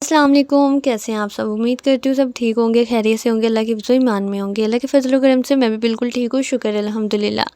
अस्सलाम वालेकुम, कैसे हैं आप सब? उम्मीद करती हूँ सब ठीक होंगे, खैरियत से होंगे, अल्लाह के फज़ल ईमान में होंगे। अल्लाह के फज़ल व करम से मैं भी बिल्कुल ठीक हूँ, शुक्र है अल्हम्दुलिल्लाह।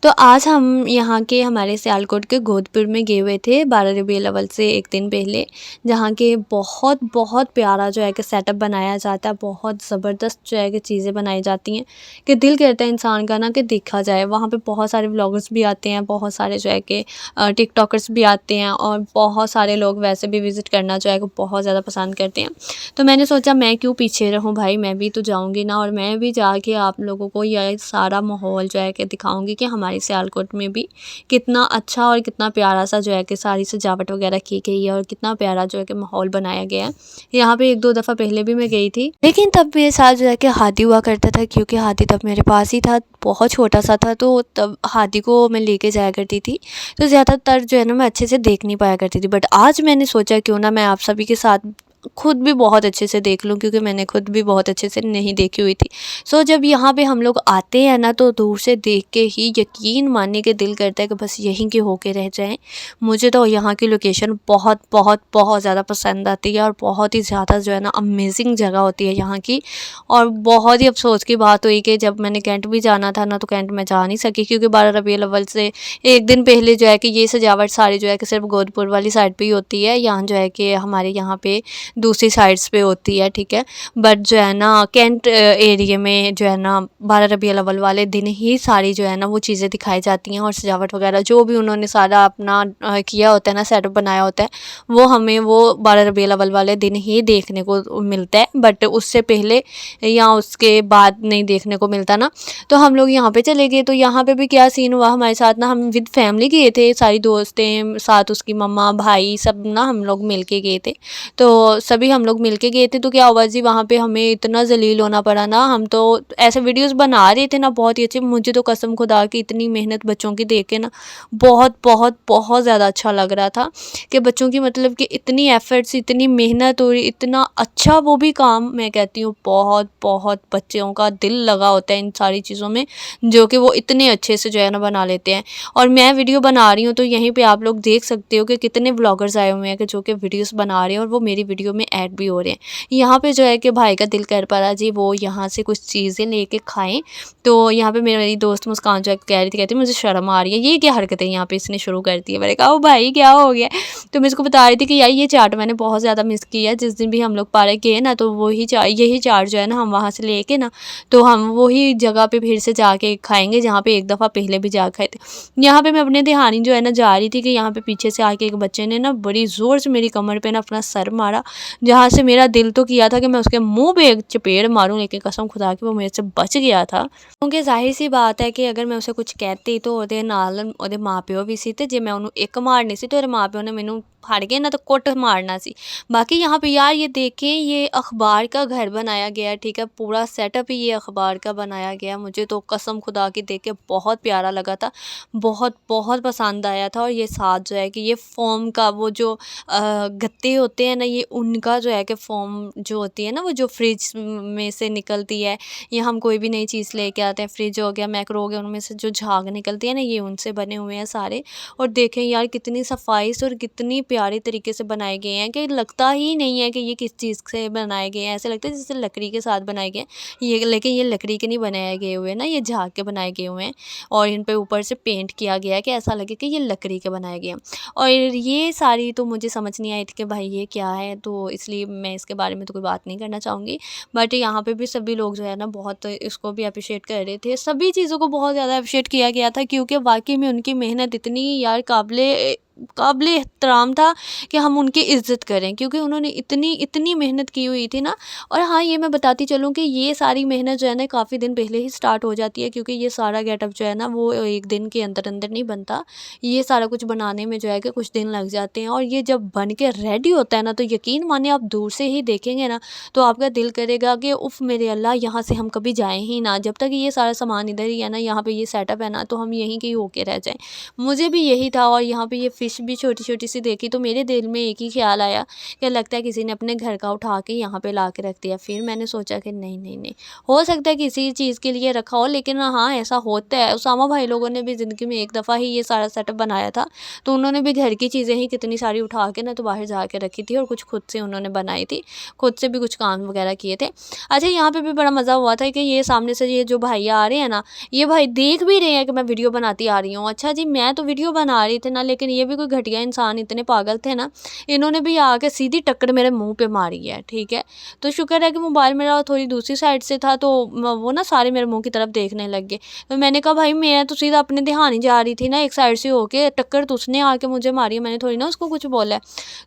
तो आज हम यहाँ के हमारे सियालकोट के गोदपुर में गए हुए थे 12 रबीउल अव्वल से 1 दिन पहले, जहाँ के बहुत बहुत प्यारा जो है कि सेटअप बनाया जाता है, बहुत ज़बरदस्त जो है कि चीज़ें बनाई जाती हैं कि दिल करता है इंसान का ना कि देखा जाए। वहाँ पे बहुत सारे व्लॉगर्स भी आते हैं, बहुत सारे जो है कि टिकटॉकर्स भी आते हैं और बहुत सारे लोग वैसे भी विज़िट करना जो है कि बहुत ज़्यादा पसंद करते हैं। तो मैंने सोचा मैं क्यों पीछे रहूँ भाई, मैं भी तो जाऊँगी ना, और मैं भी जाके आप लोगों को यह सारा माहौल जो है कि दिखाऊँगी कि हमारे सियालकोट में भी कितना अच्छा और कितना प्यारा सा जो है कि सारी सजावट वगैरह की गई है और कितना प्यारा जो है कि माहौल बनाया गया है। यहाँ पे 1-2 दफ़ा पहले भी मैं गई थी, लेकिन तब मेरे साथ जो है कि हाथी हुआ करता था, क्योंकि हाथी तब मेरे पास ही था, बहुत छोटा-सा था, तो तब हाथी को मैं लेके जाया करती थी। तो ज़्यादातर जो है ना मैं अच्छे से देख नहीं पाया करती थी, बट आज मैंने सोचा क्यों ना मैं आप सभी के साथ खुद भी बहुत अच्छे से देख लूँ, क्योंकि मैंने खुद भी बहुत अच्छे से नहीं देखी हुई थी। सो जब यहाँ पे हम लोग आते हैं ना, तो दूर से देख के ही यकीन मानने के दिल करता है कि बस यहीं के होके रह जाएं। मुझे तो यहाँ की लोकेशन बहुत बहुत बहुत ज़्यादा पसंद आती है और बहुत ही ज़्यादा जो है ना अमेजिंग जगह होती है यहाँ की। और बहुत ही अफसोस की बात हुई कि जब मैंने कैंट भी जाना था ना, तो कैंट में जा नहीं सकी, क्योंकि 12 रबीउल अव्वल से 1 दिन पहले जो है कि ये सजावट सारी जो है कि सिर्फ गोदपुर वाली साइड पे ही होती है। यहाँ जो है कि हमारे यहाँ पे दूसरी साइड्स पे होती है, ठीक है। बट जो है ना कैंट एरिया में जो है ना 12 रबीउल अव्वल वाले दिन ही सारी जो है ना वो चीज़ें दिखाई जाती हैं, और सजावट वगैरह जो भी उन्होंने सारा अपना किया होता है ना, सेटअप बनाया होता है, वो हमें वो 12 रबीउल अव्वल वाले दिन ही देखने को मिलता है। बट उससे पहले या उसके बाद नहीं देखने को मिलता ना। तो हम लोग यहाँ पे चले गए। तो यहाँ पे भी क्या सीन हुआ हमारे साथ ना, हम विद फैमिली गए थे, सारी दोस्तें साथ, उसकी मम्मा भाई सब ना हम लोग मिल के गए थे। तो सभी हम लोग मिल के गए थे। तो क्या हुआ जी, वहाँ पे हमें इतना ज़लील होना पड़ा ना। हम तो ऐसे वीडियोज़ बना रहे थे ना बहुत ही अच्छे, मुझे तो कसम खुदा की इतनी मेहनत बच्चों की देख के ना बहुत बहुत बहुत ज़्यादा अच्छा लग रहा था कि बच्चों की मतलब कि इतनी एफ़र्ट्स, इतनी मेहनत और इतना अच्छा वो भी काम, मैं कहती हूँ बहुत बहुत बच्चों का दिल लगा होता है इन सारी चीज़ों में, जो कि वो इतने अच्छे से जो है ना बना लेते हैं। और मैं वीडियो बना रही हूँ तो यहीं पे आप लोग देख सकते हो कि कितने व्लॉगर्स आए हुए हैं कि जो कि वीडियोस बना रहे हैं और वो मेरी वीडियो में ऐड भी हो रहे हैं। यहाँ पे जो है कि भाई का दिल कर पड़ा जी वो यहाँ से कुछ चीज़ें लेके खाएं। तो यहाँ पे मेरी दोस्त मुस्कान जो है कह रही थी, कहती मुझे शर्म आ रही है, ये क्या हरकतें यहाँ पे इसने शुरू कर दी है। मैंने कहा ओ भाई क्या हो गया। तो मैं इसको बता रही थी कि यार ये चाट मैंने बहुत ज़्यादा मिस किया है। जिस दिन भी हम लोग पार्क गए ना, तो वही यही चाट जो है ना हम वहाँ से लेके ना, तो हम वही जगह पे फिर से जाके खाएंगे जहाँ पे एक दफ़ा पहले भी जा खाए थे। यहाँ पे मैं अपने ध्यान जो है ना जा रही थी कि यहाँ पे पीछे से आके एक बच्चे ने ना बड़ी ज़ोर से मेरी कमर पे ना अपना सर मारा, जहाँ से मेरा दिल तो किया था कि मैं उसके मुंह पे एक चपेड़ मारूं, लेकिन कसम खुदा की वो मेरे से बच गया था। क्योंकि जाहिर सी बात है कि अगर मैं उसे कुछ कहती तो ਉਹਦੇ ਨਾਲ ਉਹਦੇ ਮਾਪਿਓ भी सी, तो जे मैं ਉਹਨੂੰ एक मारनी सी तो ਉਹਦੇ मापिओ ने मैनू फड़ के ना तो कुट मारना सी। बाकी यहाँ पे यार ये देखें, ये अखबार का घर बनाया गया है, ठीक है, पूरा सेटअप ही ये अखबार का बनाया गया। मुझे तो कसम खुदा की देख के बहुत प्यारा लगा था, बहुत बहुत पसंद आया था। और ये साथ जो है कि ये फोम का वो जो गत्ते होते हैं ना, ये उनका जो है कि फोम जो होती है ना, वो जो फ्रिज में से निकलती है, या हम कोई भी नई चीज़ लेके आते हैं, फ्रिज हो गया, मैक्रो हो गया, उनमें से जो झाग निकलती है ना, ये उनसे बने हुए हैं सारे। और देखें यार कितनी सफाई से और कितनी प्यारी तरीके से बनाए गए हैं कि लगता ही नहीं है कि ये किस चीज़ से बनाए गए हैं। ऐसे लगता है जैसे लकड़ी के साथ बनाए गए हैं ये, लेकिन ये लकड़ी के नहीं बनाए गए हुए हैं ना, ये झाग के बनाए गए हुए हैं। और इन पे ऊपर से पेंट किया गया है कि ऐसा लगे कि ये लकड़ी के बनाए गए हैं। और ये सारी तो मुझे समझ नहीं आई थी कि भाई ये क्या है, तो इसलिए मैं इसके बारे में तो कोई बात नहीं करना चाहूँगी। बट यहाँ पे भी सभी लोग जो है ना बहुत इसको भी अप्रिशिएट कर रहे थे, सभी चीज़ों को बहुत ज़्यादा अप्रिशिएट किया गया था, क्योंकि वाकई में उनकी मेहनत इतनी यार काबिले काबिल एहतराम था कि हम उनकी इज़्ज़त करें, क्योंकि उन्होंने इतनी इतनी मेहनत की हुई थी ना। और हाँ, ये मैं बताती चलूँ कि ये सारी मेहनत जो है ना काफ़ी दिन पहले ही स्टार्ट हो जाती है, क्योंकि ये सारा गेटअप जो है ना वो एक दिन के अंदर अंदर नहीं बनता। ये सारा कुछ बनाने में जो है कि कुछ दिन लग जाते हैं, और ये जब बन के रेडी होता है ना, तो यकीन मानिए आप दूर से ही देखेंगे ना तो आपका दिल करेगा कि उफ़ मेरे अल्लाह, यहाँ से हम कभी जाएँ ही ना। जब तक ये सारा सामान इधर ही है ना, यहाँ पे ये सेटअप है ना, तो हम यहीं के ही होके रह जाएँ। मुझे भी यही था। और यहाँ पे ये फ़िश बारिश भी छोटी छोटी सी देखी तो मेरे दिल में एक ही ख्याल आया कि लगता है किसी ने अपने घर का उठा के यहाँ पे ला के रख दिया। फिर मैंने सोचा कि नहीं नहीं नहीं, हो सकता है किसी चीज़ के लिए रखा हो, लेकिन हाँ ऐसा होता है। उसामा भाई लोगों ने भी ज़िंदगी में एक दफ़ा ही ये सारा सेटअप बनाया था, तो उन्होंने भी घर की चीज़ें ही कितनी सारी उठा के ना तो बाहर जा के रखी थी, और कुछ खुद से उन्होंने बनाई थी, खुद से भी कुछ काम वगैरह किए थे। अच्छा, यहाँ पे भी बड़ा मज़ा हुआ था कि ये सामने से ये जो भैया आ रहे हैं ना, ये भाई देख भी रहे हैं कि मैं वीडियो बनाती आ रही हूँ। अच्छा जी, मैं तो वीडियो बना रही थी ना, लेकिन ये भी कोई घटिया इंसान, इतने पागल थे ना, इन्होंने भी आके सीधी टक्कर मेरे मुँह पे मारी है। ठीक है, तो शुक्र है कि मोबाइल मेरा थोड़ी दूसरी साइड से था, तो वो ना सारे मेरे मुँह की तरफ देखने लग गए। तो मैंने कहा भाई मैं तो सीधा अपने ध्यान ही जा रही थी ना, एक साइड से होके टक्कर तो उसने आके मुझे मारी है, मैंने थोड़ी ना उसको कुछ बोला है।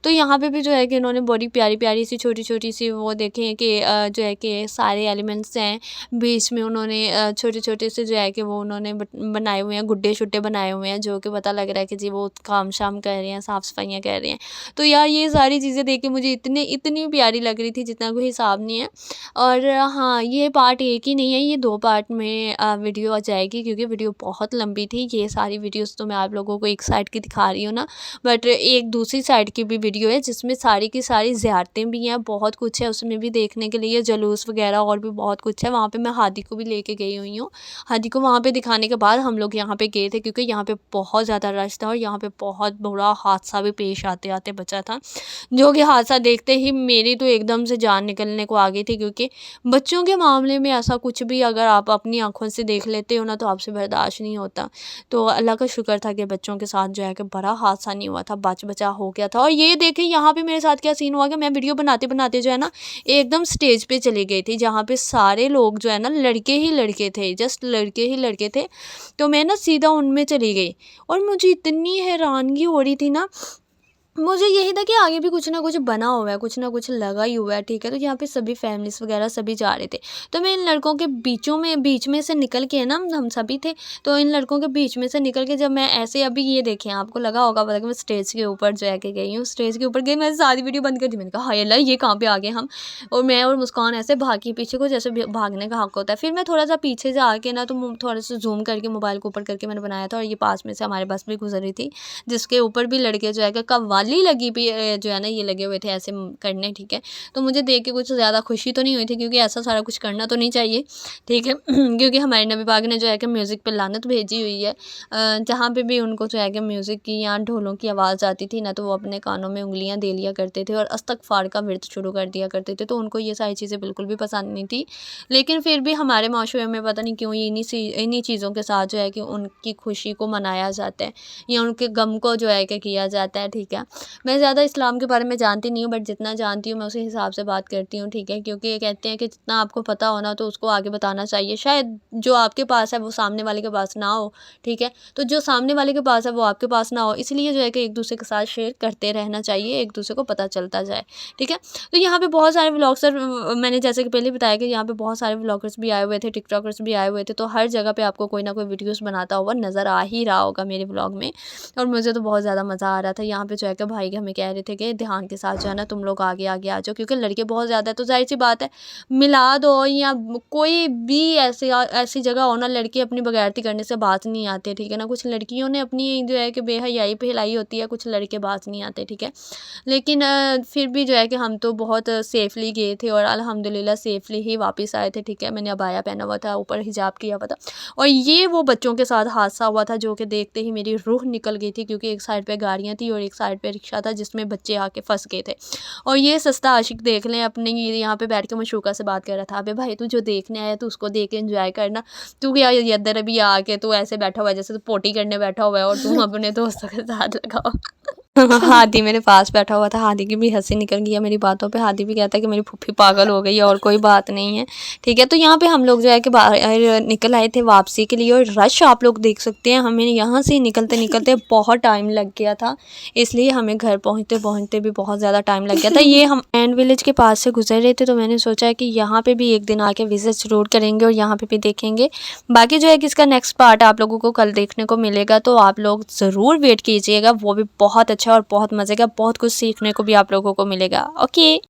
तो यहाँ पे भी जो है कि इन्होंने बड़ी प्यारी प्यारी सी छोटी छोटी सी वो देखें कि जो है कि सारे एलिमेंट्स हैं, बीच में उन्होंने छोटे छोटे से जो है कि वो उन्होंने बनाए हुए हैं, गुड्डे शुड्डे बनाए हुए हैं, जो कि पता लग रहा है कि जी वो काम शाम कर रहे हैं, साफ़ सफाइयाँ कर रहे हैं। तो यार ये सारी चीज़ें देख के मुझे इतनी प्यारी लग रही थी जितना कोई हिसाब नहीं है। और हाँ, ये पार्ट एक ही नहीं है, ये 2 पार्ट में वीडियो आ जाएगी, क्योंकि वीडियो बहुत लंबी थी। ये सारी वीडियोज़ तो मैं आप लोगों को एक साइड की दिखा रही हूँ ना, बट एक दूसरी साइड की भी वीडियो है जिसमें सारी की सारी ज़ियारतें भी हैं, बहुत कुछ है उसमें भी देखने के लिए, जुलूस वगैरह और भी बहुत कुछ है। वहाँ पे मैं हादी को भी लेके गई हुई हूँ। हादी को वहाँ पे दिखाने के बाद हम लोग यहाँ पे गए थे, क्योंकि यहाँ पे बहुत ज़्यादा रश था और यहाँ पे बहुत बुरा हादसा भी पेश आते आते बचा था, जो कि हादसा देखते ही मेरी तो एकदम से जान निकलने को आ गई थी। क्योंकि बच्चों के मामले में ऐसा कुछ भी अगर आप अपनी आँखों से देख लेते हो ना, तो आपसे बर्दाश्त नहीं होता। तो अल्लाह का शुक्र था कि बच्चों के साथ जो है कि बड़ा हादसा नहीं हुआ था, बचा हो गया था। और ये देखिए यहाँ पे मेरे साथ क्या सीन हुआ कि मैं वीडियो बनाते बनाते जो है ना एकदम स्टेज पे चली गई थी, जहाँ पे सारे लोग जो है ना लड़के ही लड़के थे, जस्ट लड़के ही लड़के थे। तो मैं ना सीधा उनमें चली गई, और मुझे इतनी हैरानगी हो रही थी ना, मुझे यही था कि आगे भी कुछ ना कुछ बना हुआ है, कुछ ना कुछ लगा ही हुआ है। ठीक है, तो यहाँ पे सभी फैमिलीज़ वगैरह सभी जा रहे थे, तो मैं इन लड़कों के बीच में से निकल के ना, हम सभी थे, तो इन लड़कों के बीच में से निकल के जब मैं ऐसे, अभी ये देखें आपको लगा होगा पता कि मैं स्टेज के ऊपर जो है के गई हूँ, स्टेज के ऊपर गई, मैंने सारी वीडियो बंद कर दी। मैंने कहा हाय अल्लाह, ये कहाँ पे आ गए हम, और मैं और मुस्कान ऐसे भागी पीछे को, जैसे भागने का हक होता है। फिर मैं थोड़ा सा पीछे से आके ना, तो थोड़ा सा जूम करके मोबाइल को ऊपर करके मैंने बनाया था, और ये पास में से हमारे बस भी गुजर रही थी, जिसके ऊपर भी लड़के जो है कि कव्वाली लगी भी जो है ना ये लगे हुए थे ऐसे करने। ठीक है, तो मुझे देख के कुछ ज़्यादा खुशी तो नहीं हुई थी, क्योंकि ऐसा सारा कुछ करना तो नहीं चाहिए। ठीक है क्योंकि हमारे नबी पाक ने जो है कि म्यूज़िक पे लानत भेजी हुई है। जहाँ पे भी उनको जो है कि म्यूज़िक की या ढोलों की आवाज़ आती थी ना, तो वो अपने कानों में उंगलियां दे लिया करते थे और इस्तग़फ़ार का विर्द शुरू कर दिया करते थे। तो उनको ये सारी चीज़ें बिल्कुल भी पसंद नहीं थी, लेकिन फिर भी हमारे माशरे में पता नहीं क्यों ये इन्हीं चीज़ों के साथ जो है कि उनकी खुशी को मनाया जाता है, या उनके गम को जो है कि किया जाता है। ठीक है, मैं ज़्यादा इस्लाम के बारे में जानती नहीं हूँ, बट जितना जानती हूँ मैं उसी हिसाब से बात करती हूँ। ठीक है, क्योंकि ये कहते हैं कि जितना आपको पता हो ना, तो उसको आगे बताना चाहिए। शायद जो आपके पास है वो सामने वाले के पास ना हो। ठीक है, तो जो सामने वाले के पास है वो आपके पास ना हो, इसलिए जो है कि एक दूसरे के साथ शेयर करते रहना चाहिए, एक दूसरे को पता चलता जाए। ठीक है, तो यहाँ पे बहुत सारे व्लॉगसर, मैंने जैसे कि पहले बताया कि यहाँ पे बहुत सारे व्लॉगर्स भी आए हुए थे, टिकटॉकर्स भी आए हुए थे, तो हर जगह पे आपको कोई ना कोई वीडियोस बनाता हुआ नज़र आ ही रहा होगा मेरे व्लॉग में, और मुझे तो बहुत ज़्यादा मज़ा आ रहा था। यहाँ पे जो है कि भाई हमें कह रहे थे कि ध्यान के साथ जो है ना तुम लोग आगे आगे आ जाओ, क्योंकि लड़के बहुत ज़्यादा है, तो जाहिर सी बात है मिलाद हो या कोई भी ऐसी जगह हो ना, लड़के अपनी बगैरती करने से बात नहीं आते। ठीक है ना, कुछ लड़कियों ने अपनी जो है कि बेहयाई फैलाई होती है, कुछ लड़के बात नहीं आते। ठीक है, लेकिन फिर भी जो है कि हम तो बहुत सेफली गए थे और अल्हम्दुलिल्लाह सेफली ही वापस आए थे। ठीक है, मैंने अबाया पहना हुआ था, ऊपर हिजाब किया हुआ था, और ये वो बच्चों के साथ हादसा हुआ था जो कि देखते ही मेरी रूह निकल गई थी, क्योंकि एक साइड पे गाड़ियाँ थी और एक साइड पे रिक्शा था जिसमें बच्चे आके फंस गए थे। और ये सस्ता आशिक देख लें, अपने यहाँ पे बैठ के मशूका से बात कर रहा था, अबे भाई तू जो देखने आया तो उसको देख के एंजॉय करना, तू क्या इधर अभी आके तू ऐसे बैठा हुआ है जैसे तू पोटी करने बैठा हुआ है और तुम अपने दोस्तों के साथ लगाओ। हादी मेरे पास बैठा हुआ था, हादी की भी हंसी निकल गई है मेरी बातों पे। हादी भी कहता है कि मेरी फूफी पागल हो गई है, और कोई बात नहीं है। ठीक है, तो यहाँ पे हम लोग जो है कि बाहर निकल आए थे वापसी के लिए, और रश आप लोग देख सकते हैं, हमें यहाँ से निकलते निकलते बहुत टाइम लग गया था, इसलिए हमें घर पहुँचते पहुँचते भी बहुत ज़्यादा टाइम लग गया था। ये हम एंड विलेज के पास से गुजर रहे थे, तो मैंने सोचा है कि यहाँ पर भी एक दिन आके विजिट ज़रूर करेंगे और यहाँ पर भी देखेंगे। बाकी जो है कि इसका नेक्स्ट पार्ट आप लोगों को कल देखने को मिलेगा, तो आप लोग ज़रूर वेट कीजिएगा, वो भी बहुत अच्छा और बहुत मज़े का, बहुत कुछ सीखने को भी आप लोगों को मिलेगा। ओके।